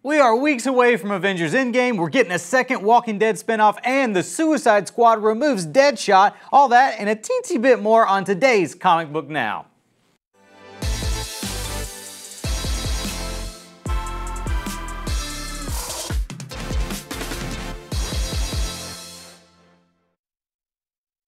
We are weeks away from Avengers Endgame. We're getting a second Walking Dead spinoff, and the Suicide Squad removes Deadshot. All that and a teensy bit more on today's Comic Book Now.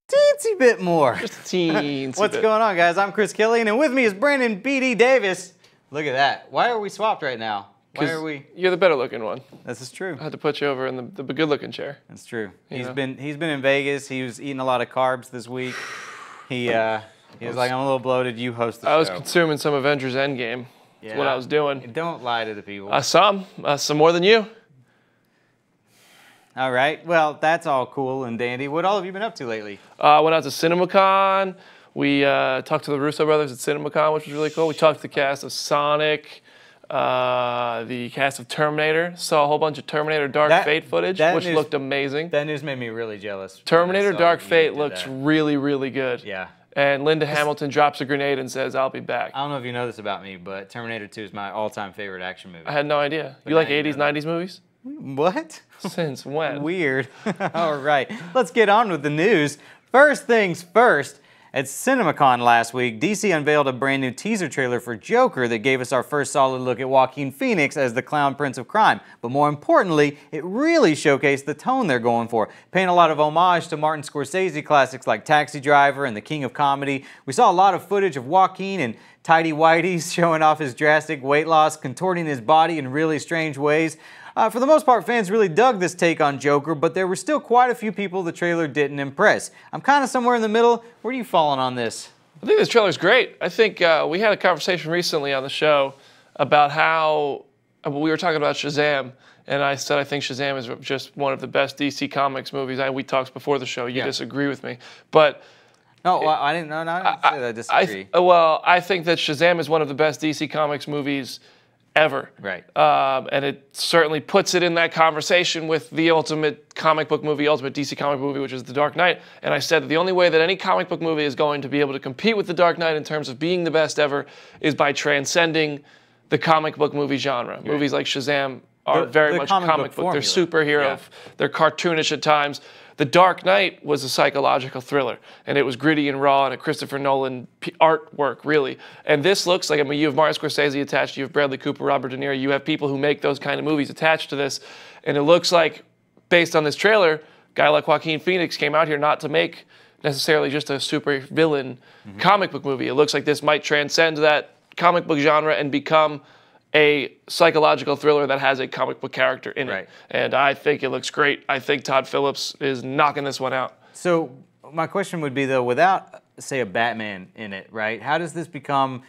Teensy bit more. Just a teensy What's bit. going on, guys? I'm Chris Killian, and with me is Brandon B.D. Davis. Look at that. Why are we swapped right now? Why are we? You're the better looking one. This is true. I had to put you over in the good looking chair. That's true. He's know? been in Vegas. He was eating a lot of carbs this week. He was like, I'm a little bloated. You host the show. I was consuming some Avengers Endgame. Yeah. That's what I was doing. Don't lie to the people. Some more than you. All right. Well, that's all cool and dandy. What all have you been up to lately? Went out to CinemaCon. We talked to the Russo brothers at CinemaCon, which was really cool. We talked to the cast of Sonic, the cast of Terminator. Saw a whole bunch of Terminator Dark Fate footage, which looked amazing. That news made me really jealous. Terminator Dark Fate looks really, really good. Yeah. And Linda Hamilton drops a grenade and says, "I'll be back." I don't know if you know this about me, but Terminator 2 is my all-time favorite action movie. I had no idea. You like 80s, 90s movies? What? Since when? Weird. All right, let's get on with the news. First things first, at CinemaCon last week, DC unveiled a brand new teaser trailer for Joker that gave us our first solid look at Joaquin Phoenix as the clown prince of crime. But more importantly, it really showcased the tone they're going for, paying a lot of homage to Martin Scorsese classics like Taxi Driver and The King of Comedy. We saw a lot of footage of Joaquin and tidy whities showing off his drastic weight loss, contorting his body in really strange ways. For the most part, fans really dug this take on Joker, but there were still quite a few people the trailer didn't impress. I'm kind of somewhere in the middle. Where are you falling on this? I think this trailer's great. I think we had a conversation recently on the show about how we were talking about Shazam, and I said I think Shazam is just one of the best DC Comics movies. We talked before the show. You disagree with me, but no, well, I didn't know. No, I didn't say that I disagree. Well, I think that Shazam is one of the best DC Comics movies ever. Right. And it certainly puts it in that conversation with the ultimate comic book movie, ultimate DC comic book movie, which is The Dark Knight. And I said that the only way that any comic book movie is going to be able to compete with The Dark Knight in terms of being the best ever is by transcending the comic book movie genre. Right. Movies like Shazam are very much comic book. They're superhero. Yeah. They're cartoonish at times. The Dark Knight was a psychological thriller, and it was gritty and raw and a Christopher Nolan artwork, really. And this looks like, I mean, you have Martin Scorsese attached, you have Bradley Cooper, Robert De Niro, you have people who make those kind of movies attached to this, and it looks like, based on this trailer, a guy like Joaquin Phoenix came out here not to make necessarily just a super villain comic book movie. It looks like this might transcend that comic book genre and become a psychological thriller that has a comic book character in it. And I think it looks great. I think Todd Phillips is knocking this one out. So my question would be, though, without, say, a Batman in it, right? How does this become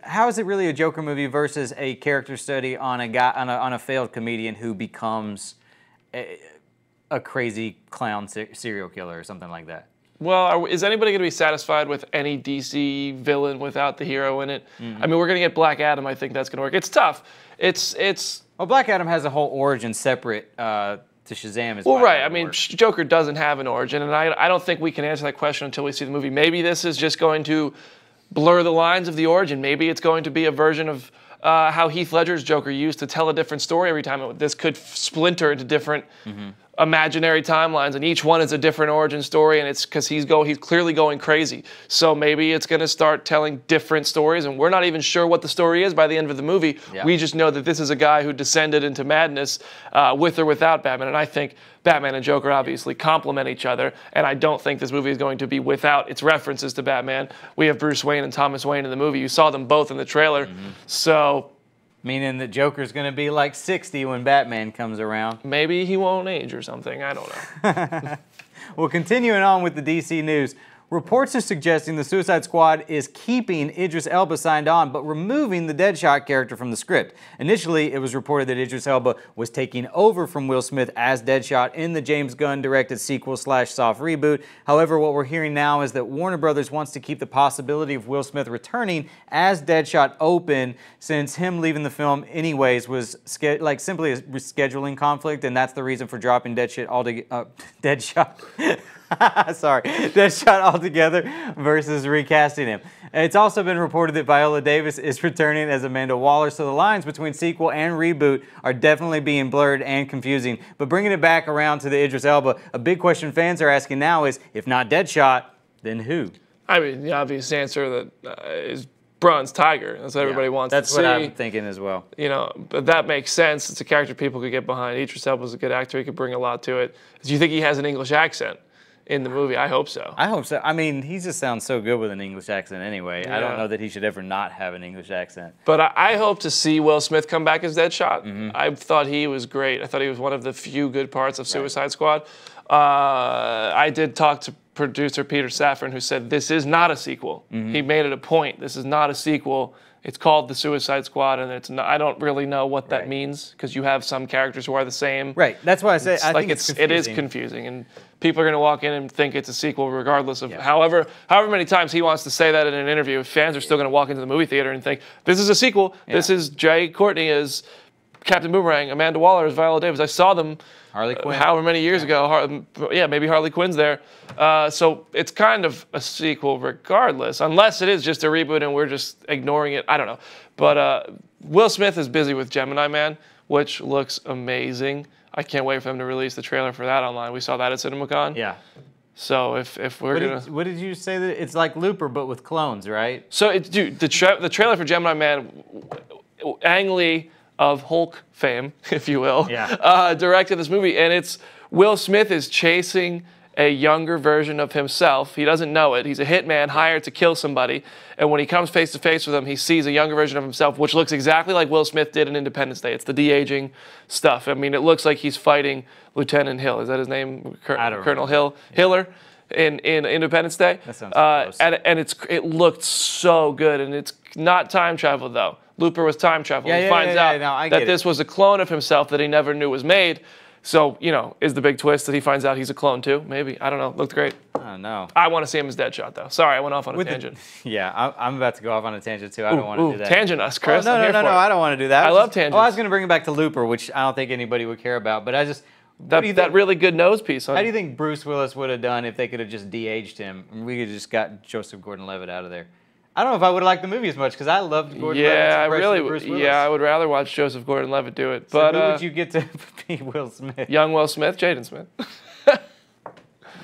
how is it really a Joker movie versus a character study on a guy, on a failed comedian who becomes a crazy clown serial killer or something like that? Well, is anybody going to be satisfied with any DC villain without the hero in it? I mean, we're going to get Black Adam. I think that's going to work. It's tough. Well, Black Adam has a whole origin separate to Shazam. Well, right. I mean, Joker doesn't have an origin, and I don't think we can answer that question until we see the movie. Maybe this is just going to blur the lines of the origin. Maybe it's going to be a version of how Heath Ledger's Joker used to tell a different story every time. This could splinter into different imaginary timelines, and each one is a different origin story, and it's because he's clearly going crazy. So maybe it's going to start telling different stories, and we're not even sure what the story is by the end of the movie. We just know that this is a guy who descended into madness with or without Batman, and I think Batman and Joker obviously complement each other, and I don't think this movie is going to be without its references to Batman. We have Bruce Wayne and Thomas Wayne in the movie. You saw them both in the trailer, so... Meaning that Joker's going to be like 60 when Batman comes around. Maybe he won't age or something. I don't know. Well, continuing on with the DC news, reports are suggesting the Suicide Squad is keeping Idris Elba signed on, but removing the Deadshot character from the script. Initially, it was reported that Idris Elba was taking over from Will Smith as Deadshot in the James Gunn-directed sequel/soft reboot. However, what we're hearing now is that Warner Brothers wants to keep the possibility of Will Smith returning as Deadshot open, since him leaving the film anyways was simply a scheduling conflict, and that's the reason for dropping Deadshot altogether. Sorry, Deadshot altogether versus recasting him. It's also been reported that Viola Davis is returning as Amanda Waller, so the lines between sequel and reboot are definitely being blurred and confusing. But bringing it back around to the Idris Elba, a big question fans are asking now is, if not Deadshot, then who? I mean, the obvious answer that is Bronze Tiger. That's what everybody wants to see. That's what I'm thinking as well. You know, but that makes sense. It's a character people could get behind. Idris Elba's a good actor. He could bring a lot to it. Do you think he has an English accent in the movie? I hope so. I hope so. I mean, he just sounds so good with an English accent anyway. Yeah. I don't know that he should ever not have an English accent. But I hope to see Will Smith come back as Deadshot. I thought he was great. I thought he was one of the few good parts of Suicide Squad. I did talk to producer Peter Safran, who said this is not a sequel. He made it a point. This is not a sequel. It's called The Suicide Squad, and it's not, I don't really know what that means, because you have some characters who are the same. Right. That's why I say I think it is confusing, and people are going to walk in and think it's a sequel regardless of however many times he wants to say that in an interview. Fans are still going to walk into the movie theater and think this is a sequel. This is Jai Courtney as Captain Boomerang, Amanda Waller as Viola Davis. I saw them Harley Quinn. However many years ago. Maybe Harley Quinn's there. So it's kind of a sequel regardless, unless it is just a reboot and we're just ignoring it. I don't know. But Will Smith is busy with Gemini Man, which looks amazing. I can't wait for them to release the trailer for that online. We saw that at CinemaCon. Yeah. So if we're what did you say that it's like Looper but with clones, right? So dude, the trailer for Gemini Man, Ang Lee of Hulk fame, if you will, directed this movie, and it's Will Smith is chasing a younger version of himself. He doesn't know it. He's a hitman hired to kill somebody, and when he comes face to face with him, he sees a younger version of himself, which looks exactly like Will Smith did in Independence Day. It's the de-aging stuff. I mean, it looks like he's fighting Lieutenant Hill. Is that his name? Colonel Hiller in Independence Day. That sounds close. And it looked so good, and it's not time travel though. Looper was time travel. He finds out that this was a clone of himself that he never knew was made. So, you know, is the big twist that he finds out he's a clone too? Maybe. I don't know. Looked great. Oh, no. I want to see him as Deadshot, though. Sorry, I went off on a tangent. I'm about to go off on a tangent, too. I don't want to do that. Tangent us, Chris. Oh, no, I don't want to do that. I love tangents. Oh, I was going to bring it back to Looper, which I don't think anybody would care about, but I just... That really good nose piece. How do you think Bruce Willis would have done if they could have just de-aged him and we could have just got Joseph Gordon-Levitt out of there? I don't know if I would have liked the movie as much because I loved Gordon-Levitt's impression of Bruce Willis. Yeah, I would rather watch Joseph Gordon-Levitt do it. But who would you get to be Will Smith? Young Will Smith, Jaden Smith.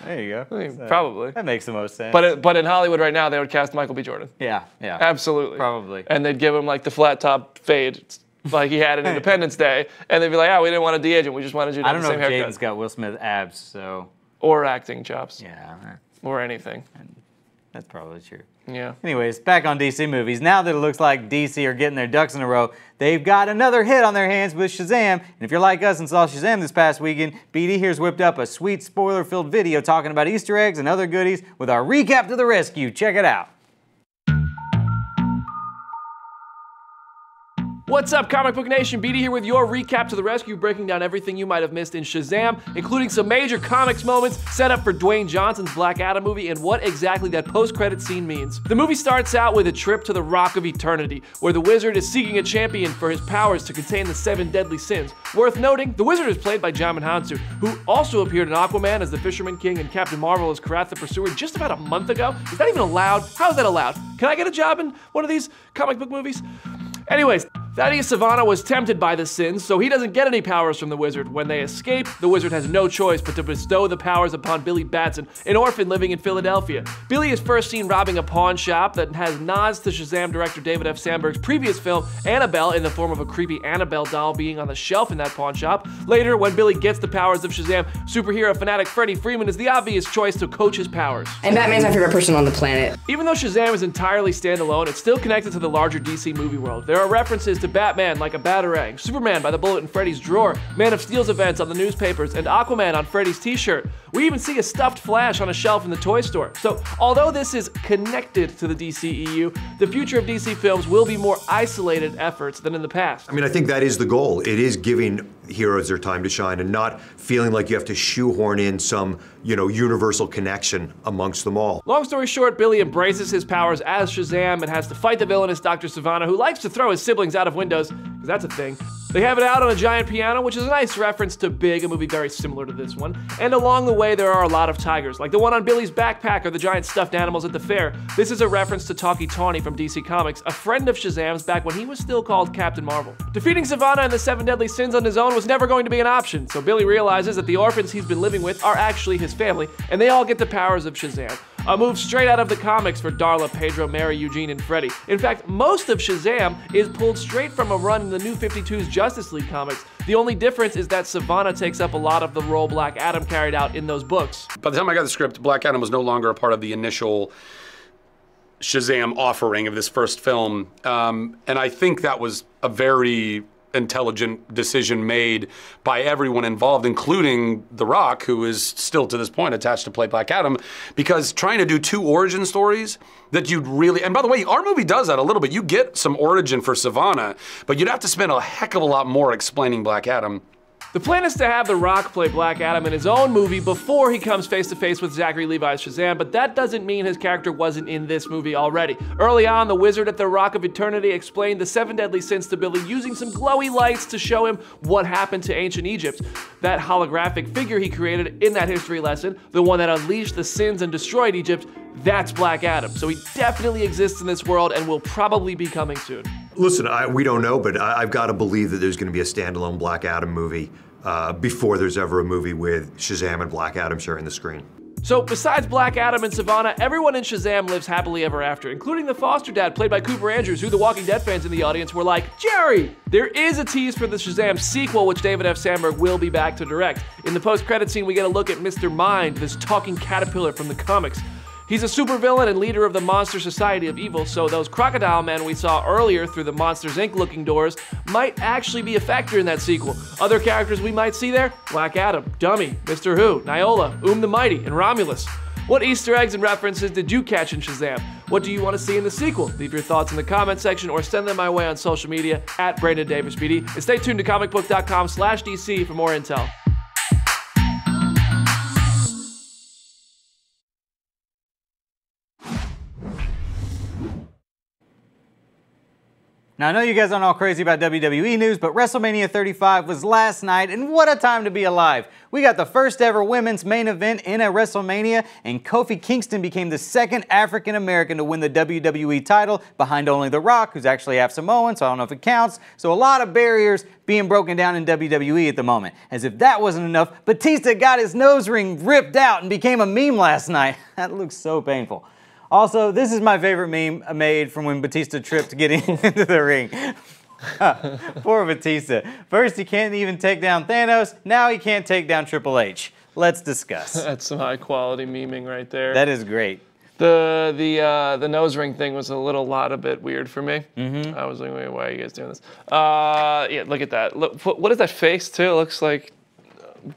There you go. I mean, probably. That makes the most sense. But in Hollywood right now, they would cast Michael B. Jordan. Yeah. Absolutely. Probably. And they'd give him like the flat top fade like he had in Independence Day. And they'd be like, we didn't want to de-age him. We just wanted you to have the same haircut. I don't know if Jaden's got Will Smith abs, so... Or acting chops. Yeah. Or anything. That's probably true. Yeah. Anyways, back on DC movies. Now that it looks like DC are getting their ducks in a row, they've got another hit on their hands with Shazam. And if you're like us and saw Shazam this past weekend, BD here's whipped up a sweet spoiler-filled video talking about Easter eggs and other goodies with our recap to the rescue. Check it out. What's up, Comic Book Nation? BD here with your recap to the rescue, breaking down everything you might have missed in Shazam, including some major comics moments, set up for Dwayne Johnson's Black Adam movie, and what exactly that post-credit scene means. The movie starts out with a trip to the Rock of Eternity, where the Wizard is seeking a champion for his powers to contain the 7 deadly sins. Worth noting, the Wizard is played by Djimon Hounsou, who also appeared in Aquaman as the Fisherman King and Captain Marvel as Karath the Pursuer just about a month ago. Is that even allowed? How is that allowed? Can I get a job in one of these comic book movies? Anyways, Thaddeus Savannah was tempted by the sins, so he doesn't get any powers from the Wizard. When they escape, the Wizard has no choice but to bestow the powers upon Billy Batson, an orphan living in Philadelphia. Billy is first seen robbing a pawn shop that has nods to Shazam director David F. Sandberg's previous film, Annabelle, in the form of a creepy Annabelle doll being on the shelf in that pawn shop. Later, when Billy gets the powers of Shazam, superhero fanatic Freddie Freeman is the obvious choice to coach his powers. And Batman's my favorite person on the planet. Even though Shazam is entirely standalone, it's still connected to the larger DC movie world. There are references to Batman like a Batarang, Superman by the bullet in Freddy's drawer, Man of Steel's events on the newspapers, and Aquaman on Freddy's t-shirt. We even see a stuffed Flash on a shelf in the toy store. So, although this is connected to the DCEU, the future of DC films will be more isolated efforts than in the past. I mean, I think that is the goal. It is giving heroes their time to shine and not feeling like you have to shoehorn in some, universal connection amongst them all. Long story short, Billy embraces his powers as Shazam and has to fight the villainous Dr. Savannah, who likes to throw his siblings out of windows, because that's a thing. They have it out on a giant piano, which is a nice reference to Big, a movie very similar to this one. And along the way, there are a lot of tigers, like the one on Billy's backpack or the giant stuffed animals at the fair. This is a reference to Talkie Tawny from DC Comics, a friend of Shazam's back when he was still called Captain Marvel. Defeating Sivana and the 7 deadly sins on his own was never going to be an option, so Billy realizes that the orphans he's been living with are actually his family, and they all get the powers of Shazam. A move straight out of the comics for Darla, Pedro, Mary, Eugene, and Freddy. In fact, most of Shazam is pulled straight from a run in the New 52's Justice League comics. The only difference is that Sivana takes up a lot of the role Black Adam carried out in those books. By the time I got the script, Black Adam was no longer a part of the initial Shazam offering of this first film. And I think that was a very intelligent decision made by everyone involved, including The Rock, who is still to this point attached to play Black Adam, because trying to do 2 origin stories that you'd really, and by the way, our movie does that a little bit. You get some origin for Sivana, but you'd have to spend a heck of a lot more explaining Black Adam. The plan is to have The Rock play Black Adam in his own movie before he comes face to face with Zachary Levi's Shazam, but that doesn't mean his character wasn't in this movie already. Early on, the wizard at the Rock of Eternity explained the 7 deadly sins to Billy using some glowy lights to show him what happened to ancient Egypt. That holographic figure he created in that history lesson, the one that unleashed the sins and destroyed Egypt, that's Black Adam. So he definitely exists in this world and will probably be coming soon. Listen, we don't know, but I've got to believe that there's going to be a standalone Black Adam movie before there's ever a movie with Shazam and Black Adam sharing the screen. So besides Black Adam and Sivana, everyone in Shazam lives happily ever after, including the foster dad played by Cooper Andrews, who the Walking Dead fans in the audience were like, Jerry! There is a tease for the Shazam sequel, which David F. Sandberg will be back to direct. In the post-credit scene, we get a look at Mr. Mind, this talking caterpillar from the comics. He's a supervillain and leader of the Monster Society of Evil, so those crocodile men we saw earlier through the Monsters Inc. looking doors might actually be a factor in that sequel. Other characters we might see there? Black Adam, Dummy, Mr. Who, Niola, the Mighty, and Romulus. What Easter eggs and references did you catch in Shazam? What do you want to see in the sequel? Leave your thoughts in the comment section or send them my way on social media at Brandon Davis PD. And stay tuned to ComicBook.com/DC for more intel. Now, I know you guys aren't all crazy about WWE news, but WrestleMania 35 was last night, and what a time to be alive. We got the first ever women's main event in a WrestleMania, and Kofi Kingston became the second African American to win the WWE title, behind only The Rock, who's actually half Samoan, so I don't know if it counts. So a lot of barriers being broken down in WWE at the moment. As if that wasn't enough, Batista got his nose ring ripped out and became a meme last night. That looks so painful. Also, this is my favorite meme made from when Batista tripped getting into the ring. Poor Batista. First, he can't even take down Thanos. Now he can't take down Triple H. Let's discuss. That's some high quality memeing right there. That is great. The nose ring thing was a bit weird for me. I was like, wait, why are you guys doing this? Yeah, look at that. Look, what is that face too? It looks like.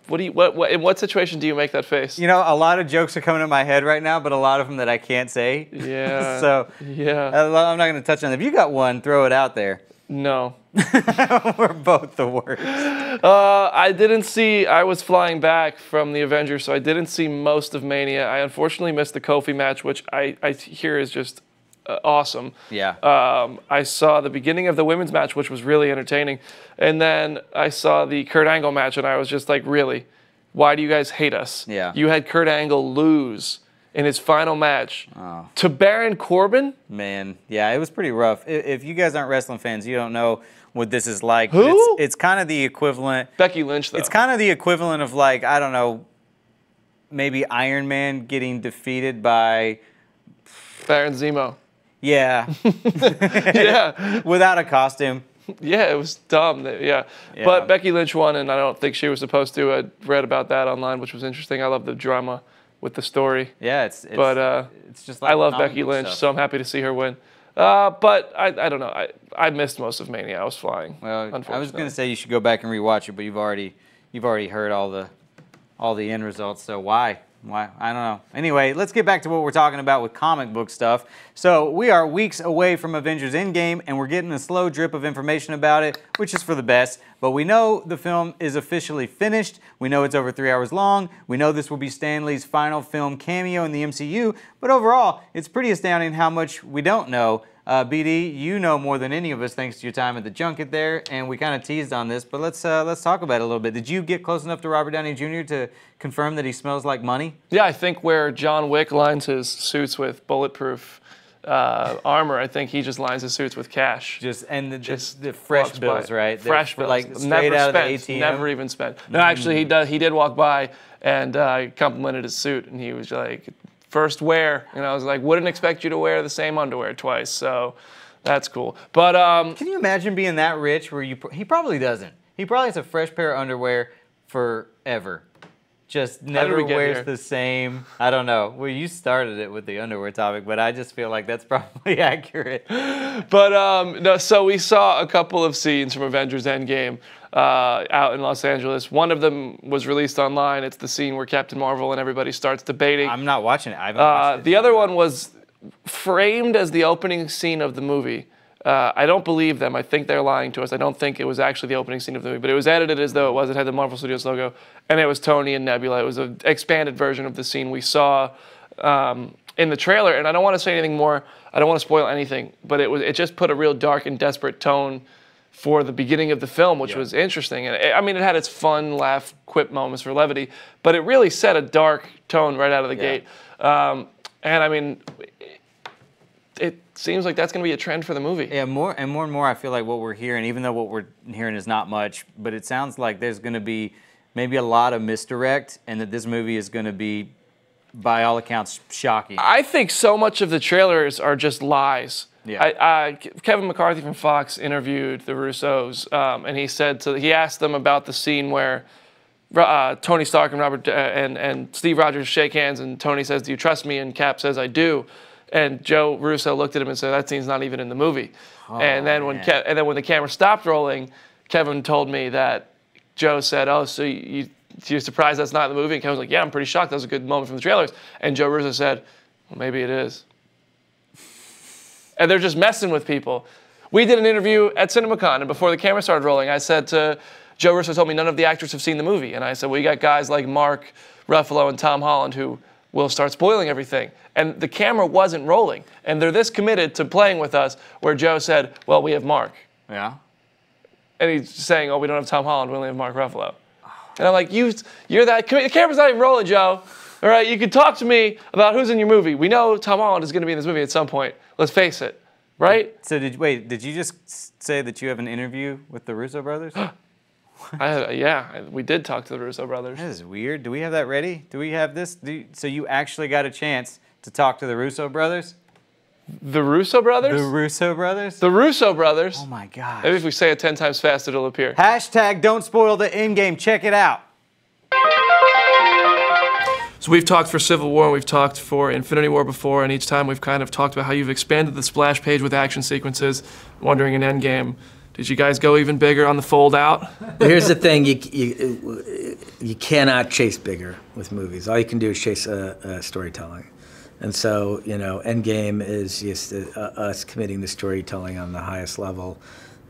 In what situation do you make that face? You know, a lot of jokes are coming to my head right now, but a lot of them that I can't say. Yeah. So yeah, I'm not going to touch on it. If you got one, throw it out there. No. We're both the worst. I was flying back from the Avengers, so I didn't see most of Mania. I unfortunately missed the Kofi match, which I hear is just awesome. Yeah. I saw the beginning of the women's match, which was really entertaining. And then I saw the Kurt Angle match, and I was just like, really? Why do you guys hate us? Yeah. You had Kurt Angle lose in his final match to Baron Corbin? Man, yeah, it was pretty rough. If you guys aren't wrestling fans, you don't know what this is like. Who? It's kind of the equivalent. Becky Lynch, though. It's kind of the equivalent of, like, I don't know, maybe Iron Man getting defeated by Baron Zemo. Yeah. Yeah. Without a costume. Yeah, it was dumb. Yeah. But Becky Lynch won, and I don't think she was supposed to. I read about that online, which was interesting. I love the drama with the story. Yeah, it's just like I love Becky Lynch, so I'm happy to see her win. But I don't know. I missed most of Mania. I was flying. Well, I was going to say you should go back and rewatch it, but you've already heard all the end results. So why? I don't know. Anyway, let's get back to what we're talking about with comic book stuff. So we are weeks away from Avengers Endgame, and we're getting a slow drip of information about it, which is for the best. But we know the film is officially finished. We know it's over 3 hours long. We know this will be Stan Lee's final film cameo in the MCU. But overall, it's pretty astounding how much we don't know BD, you know more than any of us thanks to your time at the junket there, and we kind of teased on this, but let's talk about it a little bit. Did you get close enough to Robert Downey Jr. to confirm that he smells like money? Yeah, I think where John Wick lines his suits with bulletproof armor, I think he just lines his suits with cash. The fresh bills, right? Fresh bills, like straight never out spent, of the ATM. never even spent. No, actually, he did walk by and complimented his suit, and he was like, "First wear," and I was like, "Wouldn't expect you to wear the same underwear twice." So that's cool. But can you imagine being that rich where he probably doesn't. He probably has a fresh pair of underwear forever. Just never wears the same. I don't know. Well, you started it with the underwear topic, but I just feel like that's probably accurate. But no, so we saw a couple of scenes from Avengers Endgame out in Los Angeles. One of them was released online. It's the scene where Captain Marvel and everybody starts debating. I'm not watching it. I haven't watched it. The other one was framed as the opening scene of the movie. I don't believe them. I think they're lying to us. I don't think it was actually the opening scene of the movie, but it was edited as though it was. It had the Marvel Studios logo, and it was Tony and Nebula. It was an expanded version of the scene we saw in the trailer, and I don't want to say anything more. I don't want to spoil anything, but it just put a real dark and desperate tone for the beginning of the film, which was interesting. And I mean, it had its fun, laugh, quip moments for levity, but it really set a dark tone right out of the gate. And I mean, it seems like that's going to be a trend for the movie. Yeah, more and more I feel like what we're hearing, even though what we're hearing is not much, but it sounds like there's going to be maybe a lot of misdirect, and that this movie is going to be, by all accounts, shocking. I think so much of the trailers are just lies. Yeah. Kevin McCarthy from Fox interviewed the Russos, and he asked them about the scene where Tony Stark and and Steve Rogers shake hands, and Tony says, "Do you trust me?" and Cap says, "I do." And Joe Russo looked at him and said, "That scene's not even in the movie." And then when the camera stopped rolling, Kevin told me that Joe said, "Oh, so you're surprised that's not in the movie?" And Kevin's like, "Yeah, I'm pretty shocked. That was a good moment from the trailers." And Joe Russo said, "Well, maybe it is." And they're just messing with people. We did an interview at CinemaCon, and before the camera started rolling, I said to Joe Russo, told me none of the actors have seen the movie. And I said, well, you got guys like Mark Ruffalo and Tom Holland who will start spoiling everything. And the camera wasn't rolling. And they're this committed to playing with us, where Joe said, well, we have Mark. Yeah. And he's saying, oh, we don't have Tom Holland, we only have Mark Ruffalo. And I'm like, you're that committed. The camera's not even rolling, Joe. All right, you can talk to me about who's in your movie. We know Tom Holland is going to be in this movie at some point. Let's face it, right? So did you just say that you have an interview with the Russo brothers? Yeah, we did talk to the Russo brothers. That is weird. Do we have that ready? Do we have this? So you actually got a chance to talk to the Russo brothers? The Russo brothers? The Russo brothers? The Russo brothers. Oh my gosh. Maybe if we say it 10 times fast, it'll appear. Hashtag don't spoil the Endgame. Check it out. So we've talked for Civil War, and we've talked for Infinity War before, and each time we've kind of talked about how you've expanded the splash page with action sequences. Wondering in Endgame, did you guys go even bigger on the fold out? Here's the thing, you cannot chase bigger with movies. All you can do is chase storytelling. And so, you know, Endgame is just us committing to storytelling on the highest level.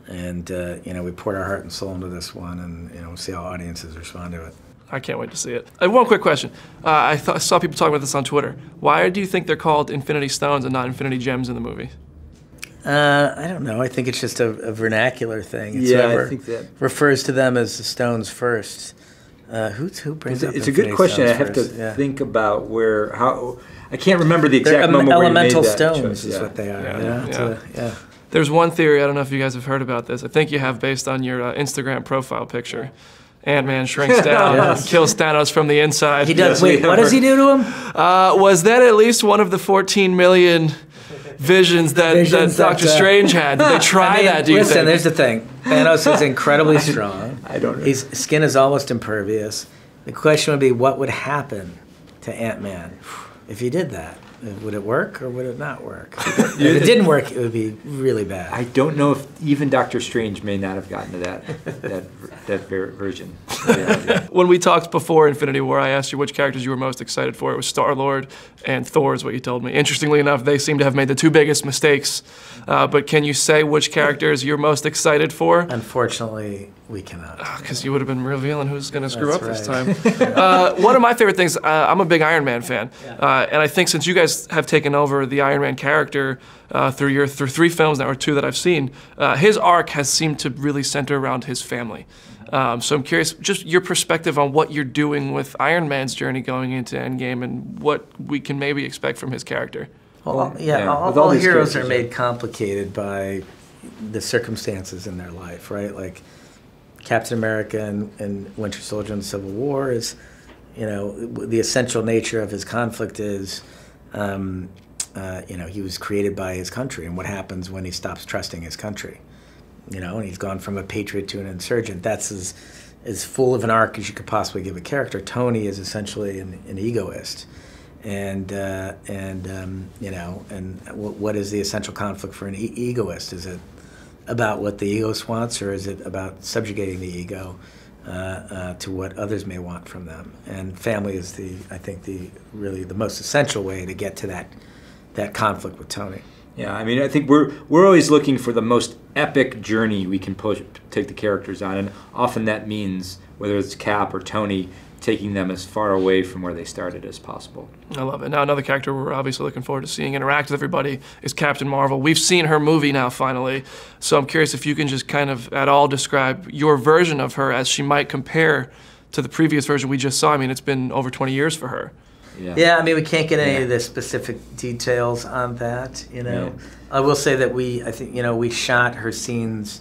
And, you know, we poured our heart and soul into this one, and, you know, we'll see how audiences respond to it. I can't wait to see it. I have one quick question. I saw people talking about this on Twitter. Why do you think they're called Infinity Stones and not Infinity Gems in the movie? I don't know. I think it's just a vernacular thing. It's I think that refers to them as the stones first. Who brings up it's a good question. I have to think about how. I can't remember the exact They're moment where you made elemental that stones choice. is what they are. Yeah. There's one theory, I don't know if you guys have heard about this. I think you have, based on your Instagram profile picture. Ant-Man shrinks down and kills Thanos from the inside. He does. Wait, what does he do to him? Was that at least one of the 14 million visions that Doctor Strange had? Did they try that, do you think? Listen, there's the thing. Thanos is incredibly strong. I don't know. His skin is almost impervious. The question would be, what would happen to Ant-Man if he did that? Would it work or would it not work? If it didn't work, it would be really bad. I don't know if even Doctor Strange may not have gotten to that version. When we talked before Infinity War, I asked you which characters you were most excited for. It was Star-Lord and Thor is what you told me. Interestingly enough, they seem to have made the two biggest mistakes. But can you say which characters you're most excited for? Unfortunately, We cannot. Because you would have been revealing who's going to screw up That's this time. One of my favorite things, I'm a big Iron Man fan. And I think since you guys have taken over the Iron Man character through 3 films now, or 2 that I've seen, his arc has seemed to really center around his family. So I'm curious, just your perspective on what you're doing with Iron Man's journey going into Endgame and what we can maybe expect from his character. Well, all heroes are made complicated by the circumstances in their life, right? Like Captain America and Winter Soldier in the Civil War is, the essential nature of his conflict is, he was created by his country, and what happens when he stops trusting his country. And he's gone from a patriot to an insurgent. That's as full of an arc as you could possibly give a character. Tony is essentially an egoist. And what is the essential conflict for an egoist? Is it about what the egoist wants, or is it about subjugating the ego to what others may want from them? And family is really the most essential way to get to that conflict with Tony. Yeah, I mean, I think we're always looking for the most epic journey we can take the characters on, and often that means, whether it's Cap or Tony, taking them as far away from where they started as possible. I love it. Now, another character we're obviously looking forward to seeing interact with everybody is Captain Marvel. We've seen her movie now, finally, so I'm curious if you can just kind of at all describe your version of her as she might compare to the previous version we just saw. I mean, it's been over 20 years for her. Yeah, I mean, we can't get any of the specific details on that, Yeah. I will say that I think, we shot her scenes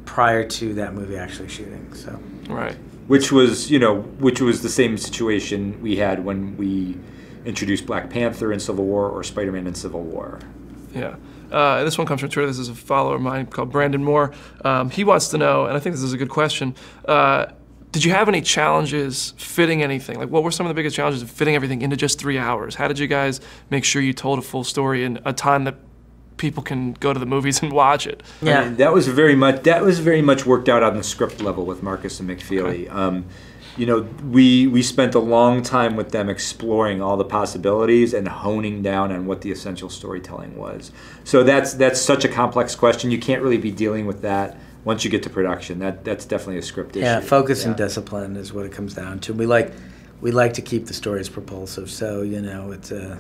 prior to that movie actually shooting, so. Right. Which was the same situation we had when we introduced Black Panther in Civil War or Spider-Man in Civil War. Yeah. This one comes from Twitter. This is a follower of mine called Brandon Moore. He wants to know, and I think this is a good question, did you have any challenges fitting anything? Like, what were some of the biggest challenges of fitting everything into just 3 hours? How did you guys make sure you told a full story in a time that people can go to the movies and watch it? Yeah, I mean, that was very much worked out on the script level with Marcus and McFeely. Okay. We spent a long time with them exploring all the possibilities and honing down on what the essential storytelling was. So that's such a complex question. You can't really be dealing with that once you get to production. That's definitely a script issue. Yeah, focus and discipline is what it comes down to. We like to keep the stories propulsive, so it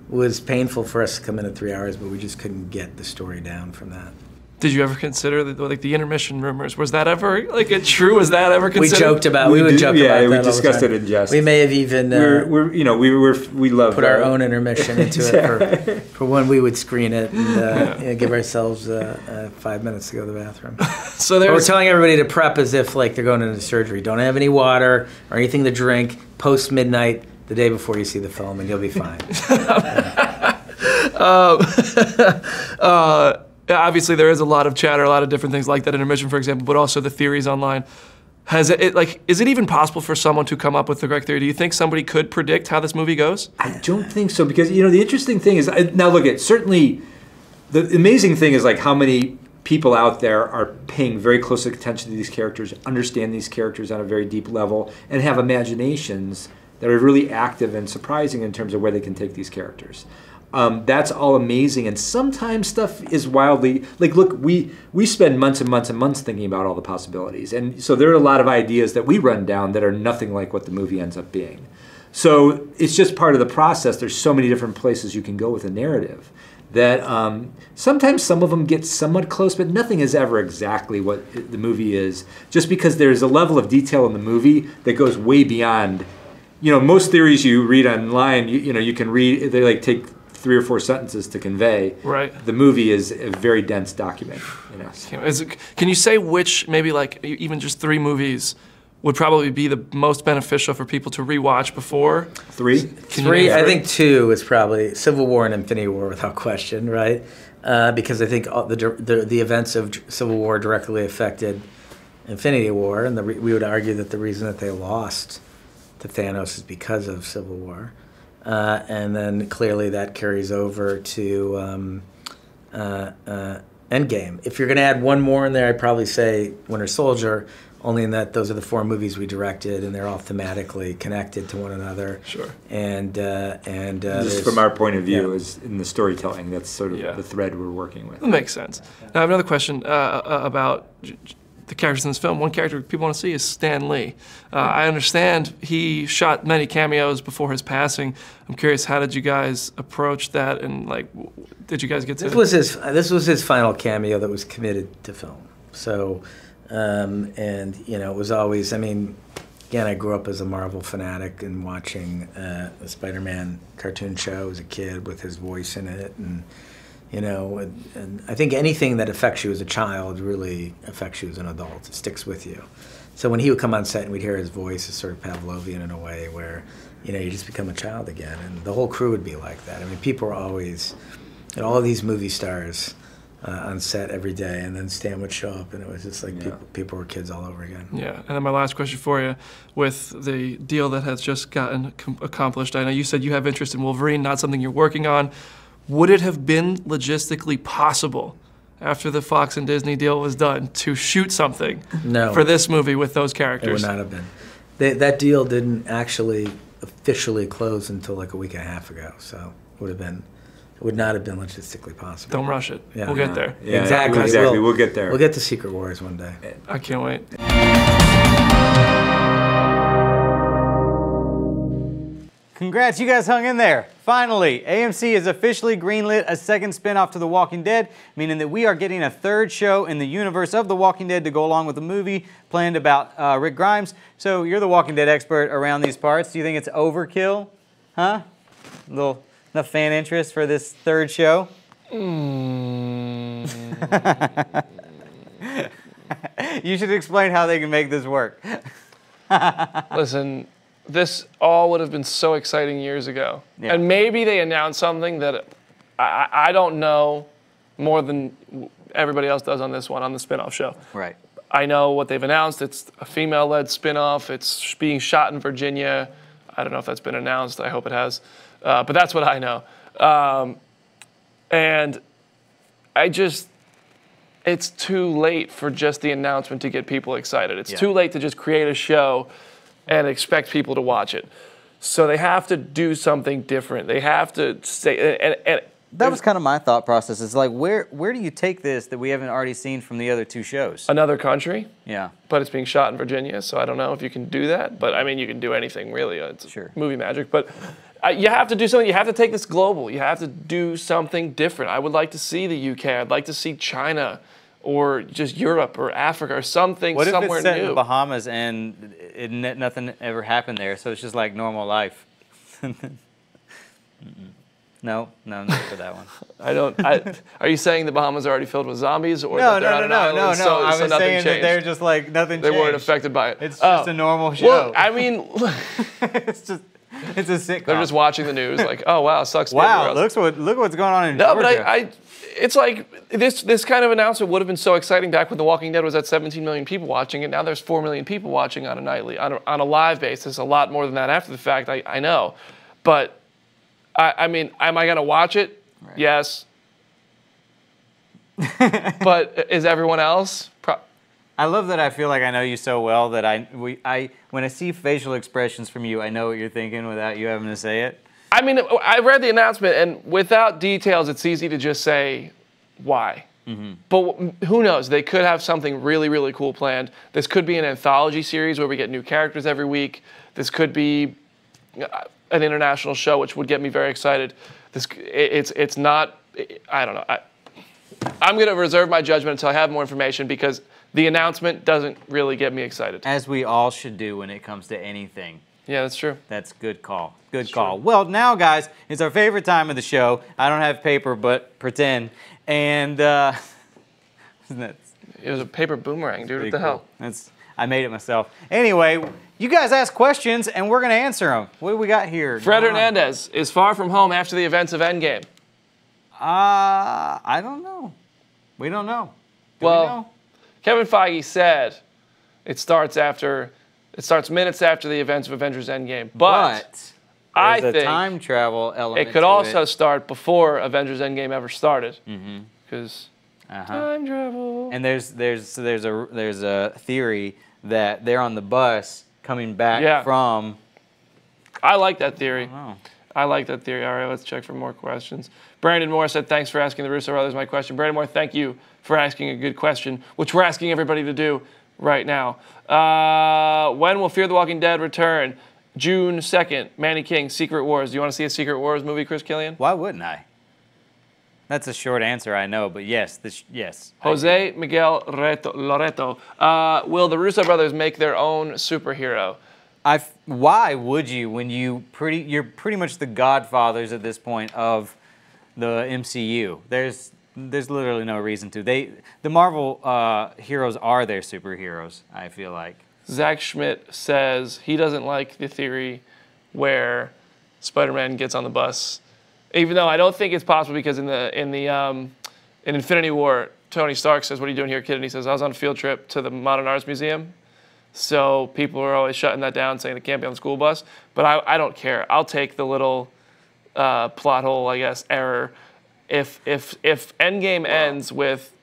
was painful for us to come in at 3 hours, but we just couldn't get the story down from that. Did you ever consider the intermission rumors? Was that ever true? Was that ever considered? We joked about. We would joke about that. Yeah, we all the discussed time. it in jest. We may have even we love put our own intermission into it for when we would screen it and give ourselves 5 minutes to go to the bathroom. So we're telling everybody to prep as if like they're going into surgery. Don't have any water or anything to drink post midnight the day before you see the film, and you'll be fine. Obviously, there is a lot of chatter, a lot of different things like that intermission, for example, but also the theories online. Is it even possible for someone to come up with the correct theory? Do you think somebody could predict how this movie goes? I don't think so, because the interesting thing is, now look at, certainly the amazing thing is like how many people out there are paying very close attention to these characters, understand these characters on a very deep level, and have imaginations that are really active and surprising in terms of where they can take these characters. That's all amazing, and sometimes stuff is wildly, like, look, we spend months and months and months thinking about all the possibilities, and so there are a lot of ideas that we run down that are nothing like what the movie ends up being. So it's just part of the process. There's so many different places you can go with a narrative that sometimes some of them get somewhat close, but nothing is ever exactly what the movie is, just because there's a level of detail in the movie that goes way beyond, most theories you read online, you can read, they like take 3 or 4 sentences to convey. Right. The movie is a very dense document. Can you say which, maybe like even just 3 movies would probably be the most beneficial for people to rewatch before? 3? 3, I think 2 is probably Civil War and Infinity War without question, right? Because I think the events of Civil War directly affected Infinity War, and we would argue that the reason that they lost to Thanos is because of Civil War. And then clearly that carries over to Endgame. If you're going to add one more in there, I'd probably say Winter Soldier, only in that those are the 4 movies we directed, and they're all thematically connected to one another. Sure. And just from our point of view, is in the storytelling, that's sort of the thread we're working with. That makes sense. Now I have another question about the characters in this film. One character people want to see is Stan Lee. I understand he shot many cameos before his passing. I'm curious, how did you guys approach that, and like, did you guys get to? This was his final cameo that was committed to film. So, and you know, it was always. I mean, again, I grew up as a Marvel fanatic and watching the Spider-Man cartoon show as a kid with his voice in it, and you know, and I think anything that affects you as a child really affects you as an adult. It sticks with you. So when he would come on set and we'd hear his voice, it's sort of Pavlovian in a way where, you know, you just become a child again. And the whole crew would be like that. I mean, people were always, you know, all these movie stars on set every day, and then Stan would show up, and it was just like people were kids all over again. Yeah, and then my last question for you, with the deal that has just gotten accomplished, I know you said you have interest in Wolverine, not something you're working on. Would it have been logistically possible, after the Fox and Disney deal was done, to shoot something for this movie with those characters? It would not have been. That deal didn't actually officially close until like a week and a half ago, so it would not have been logistically possible. Don't rush it. Yeah. We'll get there. Yeah, exactly. We'll get there. We'll get to Secret Wars one day. I can't wait. Congrats, you guys hung in there. Finally, AMC has officially greenlit a second spin-off to The Walking Dead, meaning that we are getting a third show in the universe of The Walking Dead to go along with the movie planned about Rick Grimes. So you're the Walking Dead expert around these parts. Do you think it's overkill? Huh? Enough fan interest for this third show? You should explain how they can make this work. Listen, this all would have been so exciting years ago. Yeah. And maybe they announced something that I don't know more than everybody else does on this one, on the spin-off show. Right. I know what they've announced. It's a female-led spin-off. It's being shot in Virginia. I don't know if that's been announced. I hope it has. But that's what I know. And it's too late for just the announcement to get people excited. It's too late to just create a show and expect people to watch it. So they have to do something different. They have to say, and that was kind of my thought process. It's like, where do you take this that we haven't already seen from the other two shows? Another country. Yeah. But it's being shot in Virginia, so I don't know if you can do that. But I mean, you can do anything really. It's movie magic. But you have to do something. You have to take this global. You have to do something different. I would like to see the UK. I'd like to see China, or just Europe or Africa or something somewhere new. What if it's set in the Bahamas and nothing ever happened there, so it's just like normal life? No, not for that one. Are you saying the Bahamas are already filled with zombies, or no, that they're on an island, no. So I was saying changed? that they're just like nothing. They changed. weren't affected by it. It's just a normal show. Well, I mean, it's a sitcom. They're just watching the news, like, oh wow, sucks. Wow, look what's going on in Georgia. But it's like this kind of announcement would have been so exciting back when The Walking Dead was at 17 million people watching it. Now there's 4 million people watching on a nightly, on a live basis. A lot more than that after the fact. I know, but I mean, am I gonna watch it? Right. Yes. But is everyone else? I love that I feel like I know you so well that when I see facial expressions from you, I know what you're thinking without you having to say it. I mean, I read the announcement, and without details, it's easy to just say why. Mm-hmm. But who knows? They could have something really, really cool planned. This could be an anthology series where we get new characters every week. This could be an international show, which would get me very excited. It's not. I don't know. I'm going to reserve my judgment until I have more information, because the announcement doesn't really get me excited. As we all should do when it comes to anything. Yeah, that's true. That's good call. Good call. True. Well, now, guys, it's our favorite time of the show. I don't have paper, but pretend. And it was a paper boomerang, dude. What the hell? I made it myself. Anyway, you guys ask questions, and we're going to answer them. What do we got here? Fred Hernandez is far from home after the events of Endgame. I don't know. We don't know. Do we know? Kevin Feige said it starts minutes after the events of Avengers Endgame. But I think there's a time travel element. It could also start before Avengers Endgame ever started. Because time travel. And there's a theory that they're on the bus coming back from. I like that theory. I like that theory. All right, let's check for more questions. Brandon Moore said, thanks for asking the Russo brothers my question. Brandon Moore, thank you for asking a good question, which we're asking everybody to do. right now. When will Fear the Walking Dead return? June 2nd, Manny King, Secret Wars. Do you want to see a Secret Wars movie, Chris Killian? Why wouldn't I? That's a short answer, I know, but yes, yes. Jose Miguel Loreto. Will the Russo brothers make their own superhero? Why would you when you're pretty much the godfathers at this point of the MCU? There's literally no reason to. The Marvel heroes are their superheroes, I feel like. Zach Schmidt says he doesn't like the theory where Spider-Man gets on the bus, even though I don't think it's possible because in Infinity War, Tony Stark says, "What are you doing here, kid?" And he says, "I was on a field trip to the Modern Arts Museum." So people are always shutting that down, saying it can't be on the school bus. But I don't care. I'll take the little plot hole, I guess, error. If Endgame ends with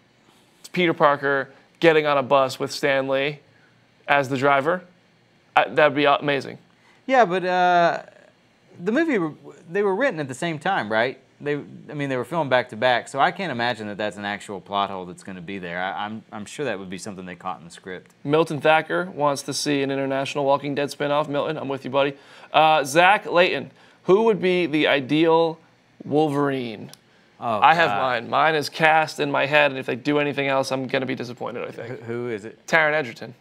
Peter Parker getting on a bus with Stan Lee as the driver, that'd be amazing. Yeah, but the movie, they were written at the same time, right? They were filmed back to back, so I can't imagine that that's an actual plot hole that's going to be there. I'm sure that would be something they caught in the script. Milton Thacker wants to see an international Walking Dead spinoff. Milton, I'm with you, buddy. Zach Layton, who would be the ideal Wolverine? Oh, I have mine. Mine is cast in my head, and if they do anything else, I'm going to be disappointed, I think. Who is it? Taron Egerton.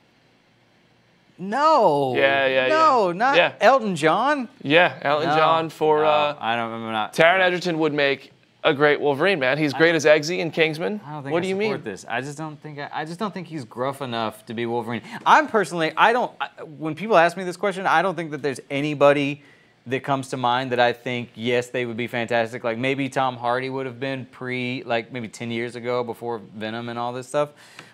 No. No, not Elton John. Yeah, Elton John for. I'm not. Taron Egerton would make a great Wolverine, man. He's great as Eggsy in Kingsman. I don't think what do you mean? This. I just don't think he's gruff enough to be Wolverine. I'm personally, when people ask me this question, I don't think that there's anybody that comes to mind that I think, yes, they would be fantastic. Like maybe Tom Hardy would have been maybe 10 years ago before Venom and all this stuff.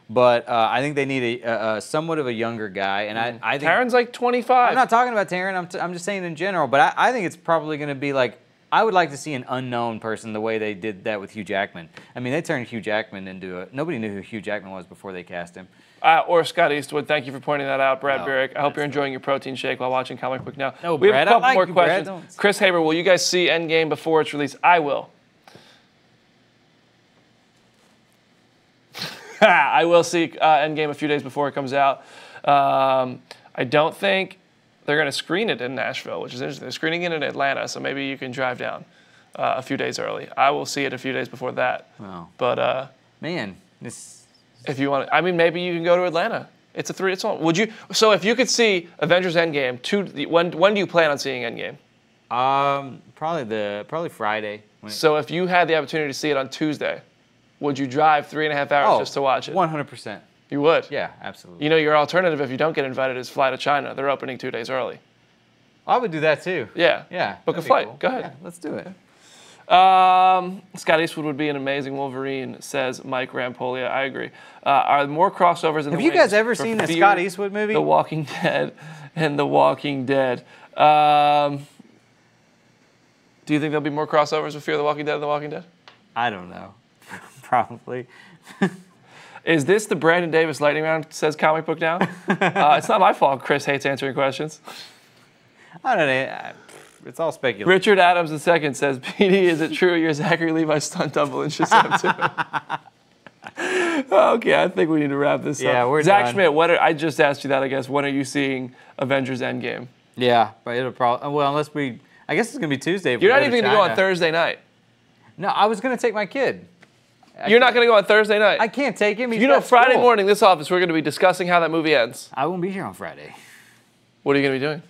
But I think they need a somewhat of a younger guy, and I think Taron's like 25. I'm not talking about Taron. I'm just saying in general. But I think it's probably going to be like, I would like to see an unknown person the way they did that with Hugh Jackman. I mean, they turned Hugh Jackman into nobody knew who Hugh Jackman was before they cast him. Or Scott Eastwood. Thank you for pointing that out, Brad Barrick. I hope you're enjoying your protein shake while watching Comic Book Now. No, we have Brad, a couple I like more you, questions. Brad, Chris Haber, will you guys see Endgame before it's released? I will. I will see Endgame a few days before it comes out. I don't think they're going to screen it in Nashville, which is interesting. They're screening it in Atlanta, so maybe you can drive down a few days early. I will see it a few days before that. Wow. But man, this. If you want, maybe you can go to Atlanta. It's on. Would you? So if you could see Avengers Endgame, when do you plan on seeing Endgame? Probably Friday. So if you had the opportunity to see it on Tuesday, would you drive 3.5 hours just to watch it? 100%. You would? Yeah, absolutely. You know, your alternative if you don't get invited is fly to China. They're opening 2 days early. I would do that too. Yeah. Yeah. Book a flight. Cool. Go ahead. Yeah, let's do it. Scott Eastwood would be an amazing Wolverine, says Mike Rampolia. I agree. Are more crossovers in the Have you guys ever seen a Scott Eastwood movie? The Walking Dead and The Walking Dead. Do you think there'll be more crossovers with Fear the Walking Dead and The Walking Dead? I don't know. Probably. Is this the Brandon Davis lightning round, says Comic Book Now? It's not my fault Chris hates answering questions. I don't know. It's all speculation. Richard Adams II says, PD, is it true you're Zachary Levi's stunt double in Shazam 2? Okay, I think we need to wrap this up. Yeah, we're Zach done. Schmidt, I just asked you that, I guess. When are you seeing Avengers Endgame? Yeah, but it'll probably, unless I guess it's going to be Tuesday. You're not even going to go on Thursday night. No, I was going to take my kid. You're not going to go on Thursday night? I can't take him. You know, Friday morning, this office, we're going to be discussing how that movie ends. I won't be here on Friday. What are you going to be doing?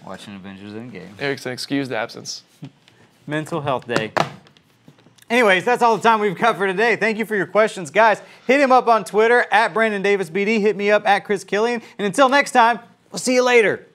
Watching Avengers Endgame. Eric's an excused absence. Mental Health Day. Anyways, that's all the time we've got for today. Thank you for your questions. Guys, hit him up on Twitter, @BrandonDavisBD. Hit me up, @ChrisKillian. And until next time, we'll see you later.